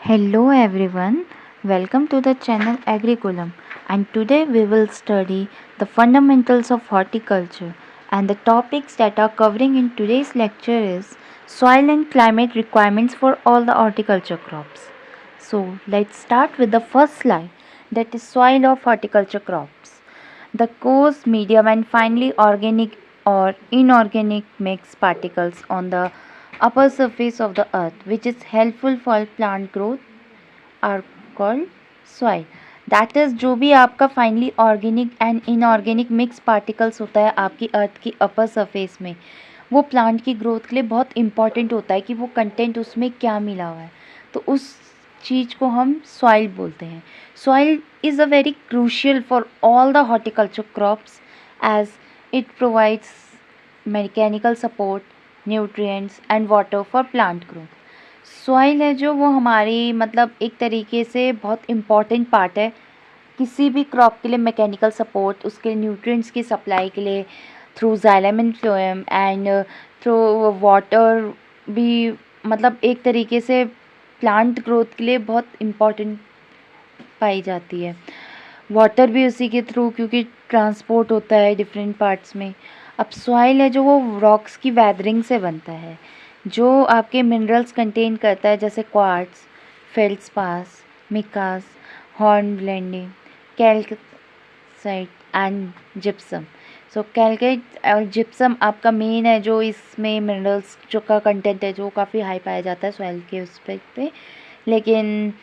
Hello everyone, welcome to the channel Agriculum, and today we will study the fundamentals of horticulture, and the topics that are covering in today's lecture is soil and climate requirements for all the horticulture crops. So let's start with the first slide, that is soil of horticulture crops. The coarse, medium and finely organic or inorganic mixed particles on the upper surface of the earth, which is helpful for plant growth, are called soil. That is जो भी आपका finally organic and inorganic mix particles होता है आपकी अर्थ की upper surface में, वो plant की ग्रोथ के लिए बहुत इंपॉर्टेंट होता है कि वो कंटेंट उसमें क्या मिला हुआ है, तो उस चीज़ को हम सॉइल बोलते हैं. Soil is a very crucial for all the horticulture crops as it provides mechanical support, nutrients and water for plant growth. Soil है जो वो हमारी मतलब एक तरीके से बहुत इम्पॉर्टेंट पार्ट है किसी भी क्रॉप के लिए. मैकेनिकल सपोर्ट, उसके न्यूट्रिएंट्स की सप्लाई के लिए through xylem and phloem and through water भी, मतलब एक तरीके से प्लांट ग्रोथ के लिए बहुत इम्पॉर्टेंट पाई जाती है. वाटर भी उसी के थ्रू, क्योंकि ट्रांसपोर्ट होता है डिफरेंट पार्ट्स में. अब सॉइल है जो वो रॉक्स की वेदरिंग से बनता है, जो आपके मिनरल्स कंटेन करता है, जैसे quartz, feldspar, micas, hornblende, calcite and gypsum. So calcite और जिप्सम आपका मेन है, जो इसमें मिनरल्स जो का कंटेंट है जो काफ़ी हाई पाया जाता है सॉइल के उस पे. लेकिन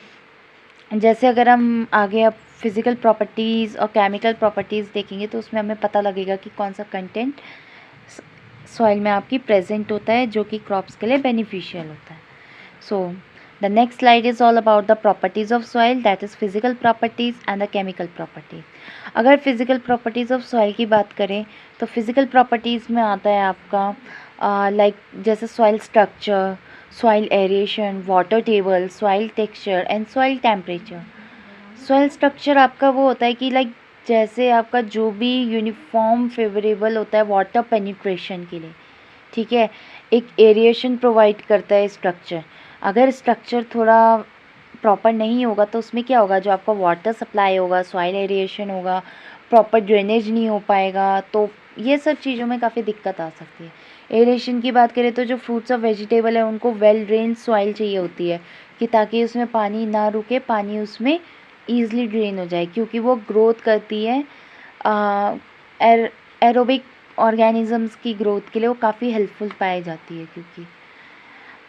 जैसे अगर हम आगे अब फिज़िकल प्रॉपर्टीज़ और केमिकल प्रॉपर्टीज़ देखेंगे तो उसमें हमें पता लगेगा कि कौन सा कंटेंट सॉइल में आपकी प्रेजेंट होता है जो कि क्रॉप्स के लिए बेनिफिशियल होता है. So the next slide is all about the properties of soil, that is physical properties and the chemical properties. अगर फिजिकल प्रॉपर्टीज़ ऑफ सॉइल की बात करें तो फिजिकल प्रॉपर्टीज़ में आता है आपका लाइक जैसे soil structure, soil aeration, water table, soil texture and soil temperature. Soil structure आपका वो होता है कि लाइक जैसे आपका जो भी यूनिफॉर्म फेवरेबल होता है वाटर पेनिट्रेशन के लिए, ठीक है. एक एरिएशन प्रोवाइड करता है स्ट्रक्चर. अगर स्ट्रक्चर थोड़ा प्रॉपर नहीं होगा तो उसमें क्या होगा, जो आपका वाटर सप्लाई होगा, सॉइल एरिएशन होगा, प्रॉपर ड्रेनेज नहीं हो पाएगा, तो ये सब चीज़ों में काफ़ी दिक्कत आ सकती है. एरिएशन की बात करें तो जो फ्रूट्स और वेजिटेबल है उनको वेल ड्रेन सॉइल चाहिए होती है कि ताकि उसमें पानी ना रुके, पानी उसमें ईज़िली ड्रेन हो जाए, क्योंकि वो ग्रोथ करती है एरोबिक ऑर्गेनिजम्स की ग्रोथ के लिए वो काफ़ी हेल्पफुल पाई जाती है. क्योंकि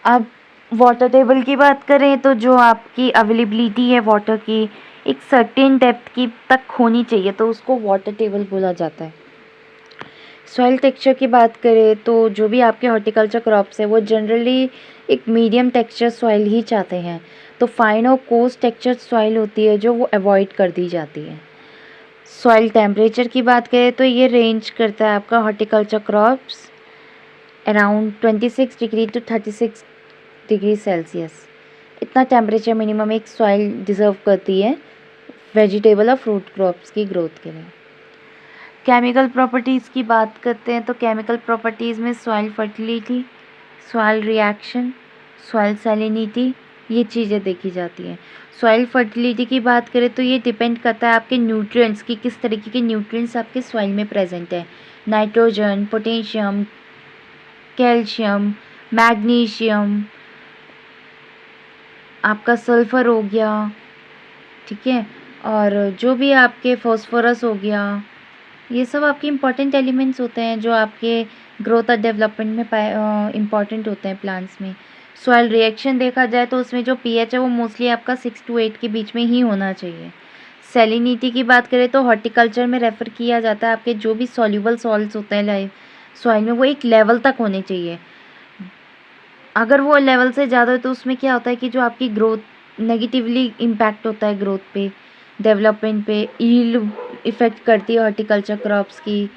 अब वाटर टेबल की बात करें तो जो आपकी अवेलेबिलिटी है वाटर की एक सर्टेन डेप्थ की तक होनी चाहिए, तो उसको वाटर टेबल बोला जाता है. सॉइल टेक्सचर की बात करें तो जो भी आपके हॉर्टिकल्चर क्रॉप्स है वो जनरली एक मीडियम टेक्सचर सॉइल ही चाहते हैं, तो फाइन और कोर्स टेक्सचर सॉइल होती है जो वो अवॉइड कर दी जाती है. सॉइल टेम्परेचर की बात करें तो ये रेंज करता है आपका horticulture crops around 26 degree to 36 degree celsius. इतना टेम्परेचर मिनिमम एक सॉइल डिज़र्व करती है वेजिटेबल और फ्रूट क्रॉप्स की ग्रोथ के लिए. केमिकल प्रॉपर्टीज़ की बात करते हैं तो केमिकल प्रॉपर्टीज़ में soil fertility, soil reaction, soil salinity, ये चीज़ें देखी जाती हैं. सॉइल फर्टिलिटी की बात करें तो ये डिपेंड करता है आपके न्यूट्रिएंट्स की, किस तरीके के न्यूट्रिएंट्स आपके सॉइल में प्रेजेंट है. नाइट्रोजन, पोटेशियम, कैल्शियम, मैग्नीशियम, आपका सल्फ़र हो गया, ठीक है, और जो भी आपके फॉस्फोरस हो गया, ये सब आपके इम्पॉर्टेंट एलिमेंट्स होते हैं जो आपके ग्रोथ और डेवलपमेंट में इम्पॉर्टेंट होते हैं प्लांट्स में. सॉइल रिएक्शन देखा जाए तो उसमें जो पीएच है वो मोस्टली आपका 6 to 8 के बीच में ही होना चाहिए. सैलिनिटी की बात करें तो हॉर्टिकल्चर में रेफ़र किया जाता है आपके जो भी सॉल्युबल सॉल्ट्स होते हैं सॉइल में, वो एक लेवल तक होने चाहिए. अगर वो लेवल से ज़्यादा हो तो उसमें क्या होता है कि जो आपकी ग्रोथ नेगेटिवली इम्पैक्ट होता है, ग्रोथ पे, डेवलपमेंट पे, यील्ड इफ़ेक्ट करती है हॉर्टिकल्चर क्रॉप्स की.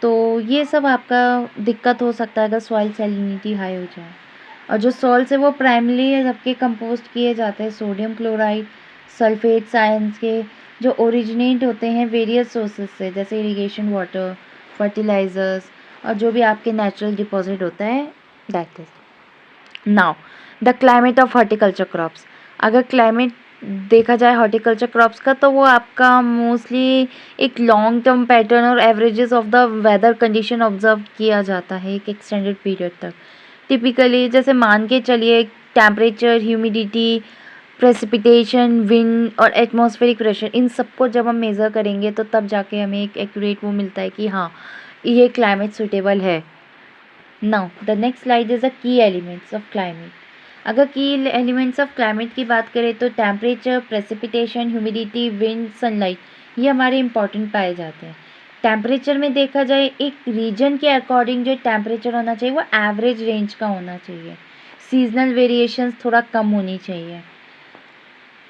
तो ये सब आपका दिक्कत हो सकता है अगर सॉइल सैलिनिटी हाई हो जाए. और जो सॉल्ट्स है वो प्राइमरी सबके कंपोस्ट किए जाते हैं सोडियम क्लोराइड, सल्फेट आयंस के, जो ओरिजिनेट होते हैं वेरियस सोर्सेज से, जैसे इरिगेशन वाटर, फर्टिलाइजर्स और जो भी आपके नेचुरल डिपॉजिट होता है, that is. Now the climate of horticulture crops. अगर क्लाइमेट देखा जाए हॉर्टिकल्चर क्रॉप्स का, तो वो आपका मोस्टली एक लॉन्ग टर्म पैटर्न और averages of the weather condition observe किया जाता है एक एक्सटेंडेड पीरियड तक। टिपिकली जैसे मान के चलिए टेम्परेचर, ह्यूमिडिटी, प्रेसिपिटेशन, विंड और एटमॉस्फेरिक प्रेशर, इन सबको जब हम मेज़र करेंगे तो तब जाके हमें एक एक्यूरेट वो मिलता है कि हाँ ये क्लाइमेट सुटेबल है। Now the next slide is the key elements of climate. अगर की एलिमेंट्स ऑफ क्लाइमेट की बात करें तो temperature, precipitation, humidity, wind, sunlight, ये हमारे इंपॉर्टेंट पाए जाते हैं। टेम्परेचर में देखा जाए एक रीजन के अकॉर्डिंग जो टेम्परेचर होना चाहिए वो एवरेज रेंज का होना चाहिए। सीजनल वेरिएशंस थोड़ा कम होनी चाहिए।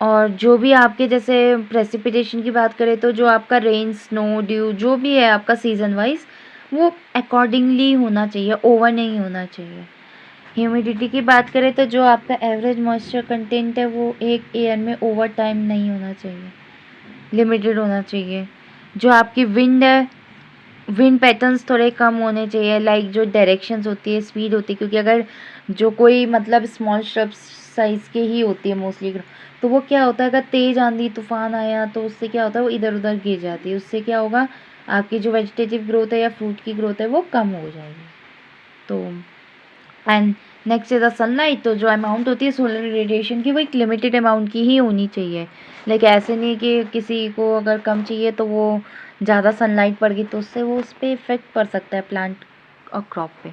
और जो भी आपके जैसे प्रेसिपिटेशन की बात करें तो जो आपका रेन, स्नो, ड्यू जो भी है आपका सीज़न वाइज वो अकॉर्डिंगली होना चाहिए, ओवर नहीं होना चाहिए। ह्यूमिडिटी की बात करें तो जो आपका एवरेज मॉइस्चर कंटेंट है वो एक एयर में ओवर टाइम नहीं होना चाहिए, लिमिटेड होना चाहिए। जो आपकी विंड है, विंड पैटर्न्स थोड़े कम होने चाहिए, लाइक जो डायरेक्शंस होती है, स्पीड होती है, क्योंकि अगर जो कोई मतलब स्मॉल श्रब्स साइज़ के ही होती है मोस्टली, तो वो क्या होता है अगर तेज़ आंधी तूफान आया तो उससे क्या होता है वो इधर उधर गिर जाती है। उससे क्या होगा, आपकी जो वेजिटेटिव ग्रोथ है या फ्रूट की ग्रोथ है वो कम हो जाएगी। तो and next is the sunlight. तो जो अमाउंट होती है सोलर रेडिएशन की वो एक लिमिटेड अमाउंट की ही होनी चाहिए। लाइक ऐसे नहीं कि किसी को अगर कम चाहिए तो वो ज़्यादा सनलाइट पड़ गई तो उससे वो उस पर इफेक्ट पड़ सकता है प्लांट और क्रॉप पे।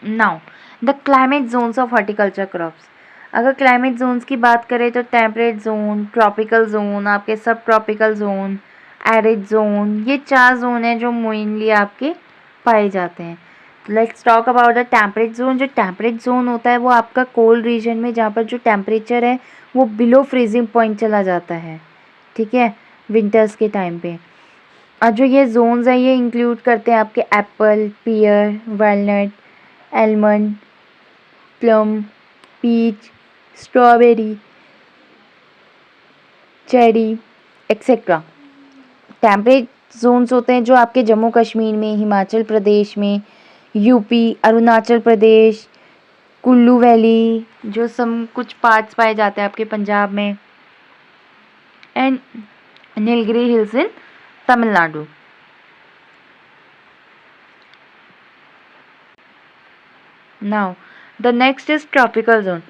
Now the climate zones of horticulture crops. अगर क्लाइमेट जोन्स की बात करें तो टेम्परेट जोन, ट्रॉपिकल जोन, आपके सब ट्रॉपिकल जोन, एरिड जोन, ये 4 जोन हैं जो मेनली आपके पाए जाते हैं। Let's talk about the temperate zone. जो टेम्परेट जोन होता है वो आपका कोल्ड रीजन में जहाँ पर जो टेम्परेचर है वो बिलो फ्रीजिंग पॉइंट चला जाता है, ठीक है, विंटर्स के टाइम पे। और जो ये जोन्स हैं ये इंक्लूड करते हैं आपके apple, pear, walnut, almond, plum, peach, strawberry, cherry etcetera. Temperate zones होते हैं जो आपके जम्मू कश्मीर में, हिमाचल प्रदेश में, यूपी, अरुणाचल प्रदेश, कुल्लू वैली, जो सब कुछ पार्ट्स पाए जाते हैं आपके पंजाब में, and Nilgiri hills in Tamil Nadu. Now the next is tropical zone.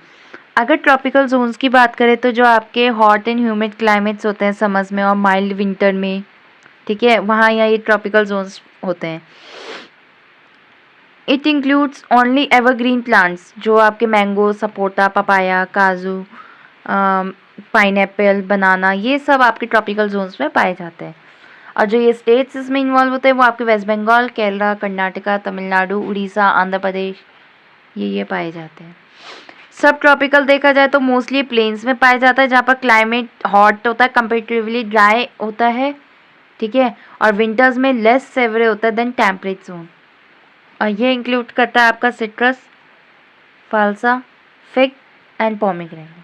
अगर ट्रॉपिकल जोन्स की बात करें तो जो आपके हॉट एंड ह्यूमिड क्लाइमेट्स होते हैं समर्स में और माइल्ड विंटर में, ठीक है, वहाँ यहाँ ये ट्रॉपिकल जोन्स होते हैं। It includes only evergreen plants, जो आपके मैंगो, सपोटा, पपाया, काजू, पाइनएप्पल, बनाना, ये सब आपके ट्रॉपिकल जोन्स में पाए जाते हैं। और जो ये स्टेट्स इसमें इन्वॉल्व होते हैं वो आपके वेस्ट बंगाल, केरला, कर्नाटका, तमिलनाडु, उड़ीसा, आंध्र प्रदेश, ये पाए जाते हैं। सब ट्रॉपिकल देखा जाए तो मोस्टली प्लेन्स में पाया जाता है जहाँ पर क्लाइमेट हॉट होता है, कंपेरेटिवली ड्राई होता है, ठीक है, और विंटर्स में लेस सेवरे होता है देन टेम्परेट जोन। और ये इंक्लूड करता है आपका citrus, phalsa, fig and pomegranate.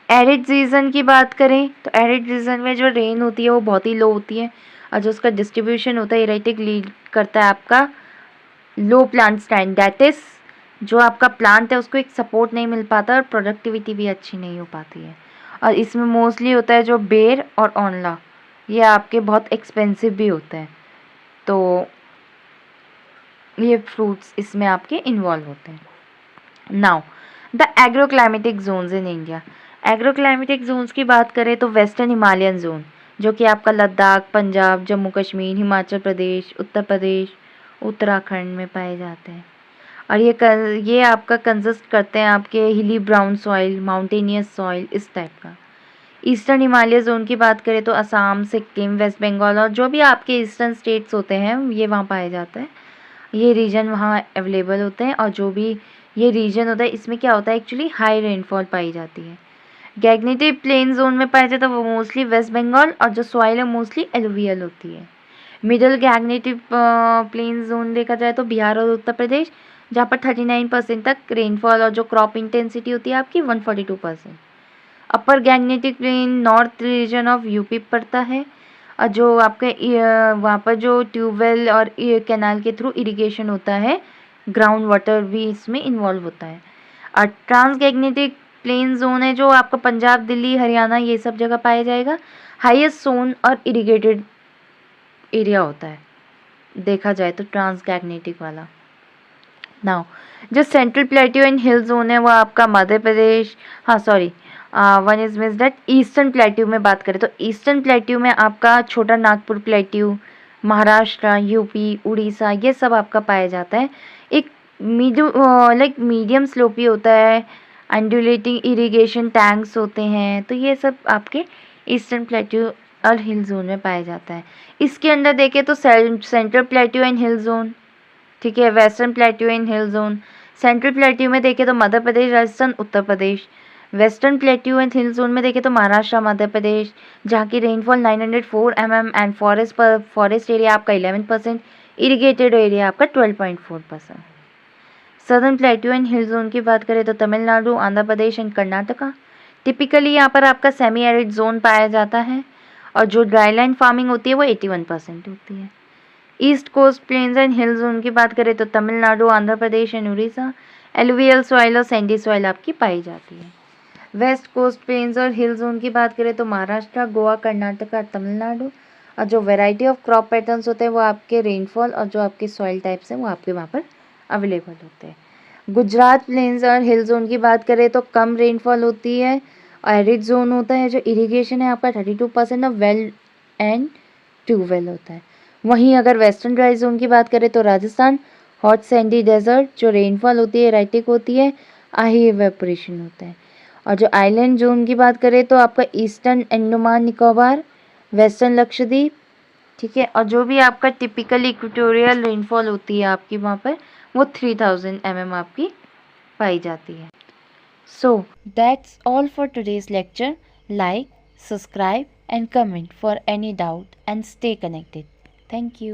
Arid region की बात करें तो एरिड रीजन में जो रेन होती है वो बहुत ही लो होती है और जो उसका डिस्ट्रीब्यूशन होता है इरेटिक लीड करता है आपका लो प्लांट स्टैंड, दैट इज जो आपका प्लांट है उसको एक सपोर्ट नहीं मिल पाता और प्रोडक्टिविटी भी अच्छी नहीं हो पाती है। और इसमें मोस्टली होता है जो बेर और ऑनला, ये आपके बहुत एक्सपेंसिव भी होते हैं, तो ये फ्रूट्स इसमें आपके इन्वॉल्व होते हैं। Now the agroclimatic Jones in India. Agroclimatic Jones की बात करें तो वेस्टर्न हिमालयन जोन, जो कि आपका लद्दाख, पंजाब, जम्मू कश्मीर, हिमाचल प्रदेश, उत्तर प्रदेश, उत्तराखंड में पाए जाते हैं। और ये आपका कंसिस्ट करते हैं आपके हिली ब्राउन सॉइल, माउंटेनियस सॉइल, इस टाइप का। ईस्टर्न हिमालय जोन की बात करें तो असम, सिक्किम, वेस्ट बंगाल और जो भी आपके ईस्टर्न स्टेट्स होते हैं ये वहाँ पाए जाते हैं। ये रीजन वहाँ अवेलेबल होते हैं और जो भी ये रीजन होता है इसमें क्या होता है एक्चुअली हाई रेनफॉल पाई जाती है। गैग्नेटिव प्लेन जोन में पाया जाता है वो मोस्टली वेस्ट बंगाल और जो सॉइल है मोस्टली एलुवियल होती है। मिडल गैग्नेटिव प्लेन जोन देखा जाए तो बिहार और उत्तर प्रदेश, जहाँ पर 39% तक रेनफॉल और जो क्रॉप इंटेंसिटी होती है आपकी 142%। Upper Gangetic plain north region of UP पड़ता है और जो आपके वहाँ पर जो ट्यूबवेल और कैनाल के थ्रू इरिगेशन होता है, ग्राउंड वाटर भी इसमें इन्वॉल्व होता है। और ट्रांसगैग्नेटिक प्लेन जोन है जो आपका पंजाब, दिल्ली, हरियाणा ये सब जगह पाया जाएगा। हाईएस्ट जोन और इरिगेटेड एरिया होता है देखा जाए तो ट्रांसगैग्नेटिक वाला। नाउ जो central plateau and hill zone है वो आपका मध्य प्रदेश, हाँ sorry one is miss that eastern plateau में बात करें तो ईस्टर्न प्लेट्यू में आपका छोटा नागपुर प्लेट्यू, महाराष्ट्र, यूपी, उड़ीसा ये सब आपका पाया जाता है। एक मीडियम स्लोपी होता है, एंडुलेटिंग इरिगेशन टैंक्स होते हैं, तो ये सब आपके ईस्टर्न प्लेट्यू और हिल जोन में पाया जाता है। इसके अंदर देखें तो central plateau and hill zone, ठीक है, western plateau and hill zone. Central plateau में देखें तो Madhya Pradesh, Rajasthan, Uttar Pradesh. Western plateau and hill zone में देखें तो महाराष्ट्र, मध्य प्रदेश, जहाँ की rainfall 904 mm and forest area आपका 11%, इरिगेटेड एरिया आपका 12.4%। Southern plateau and hill zone की बात करें तो तमिलनाडु, आंध्र प्रदेश एंड कर्नाटका। टिपिकली यहाँ पर आपका सेमी एरिड जोन पाया जाता है और जो ड्राईलैंड फार्मिंग होती है वो 81% होती है। East coast plains and hill zone की बात करें तो Tamil Nadu, Andhra Pradesh and Orissa. Alluvial soil और सैंडी सॉइल आपकी पाई जाती है। वेस्ट कोस्ट प्लेन्स और हिल जोन की बात करें तो महाराष्ट्र, गोवा, कर्नाटका, तमिलनाडु। और जो वैरायटी ऑफ क्रॉप पैटर्न्स होते हैं वो आपके रेनफॉल और जो आपके सॉइल टाइप्स हैं वो आपके वहाँ पर अवेलेबल होते हैं। गुजरात प्लेन्स और हिल जोन की बात करें तो कम रेनफॉल होती है, एरिड जोन होता है, जो इरिगेशन है आपका 32% और वेल एंड ट्यूबवेल होता है। वहीं अगर वेस्टर्न ड्राई जोन की बात करें तो राजस्थान, हॉट सैंडी डेजर्ट, जो रेनफॉल होती है एराइटिक होती है, हाई इवेपोरेशन होता है। और जो आइलैंड जोन की बात करें तो आपका ईस्टर्न अंडमान निकोबार, वेस्टर्न लक्षद्वीप, ठीक है, और जो भी आपका टिपिकल इक्वेटोरियल रेनफॉल होती है आपकी वहाँ पर वो 3000 mm आपकी पाई जाती है। So that's all for today's lecture. Like, subscribe and comment for any doubt and stay connected. Thank you.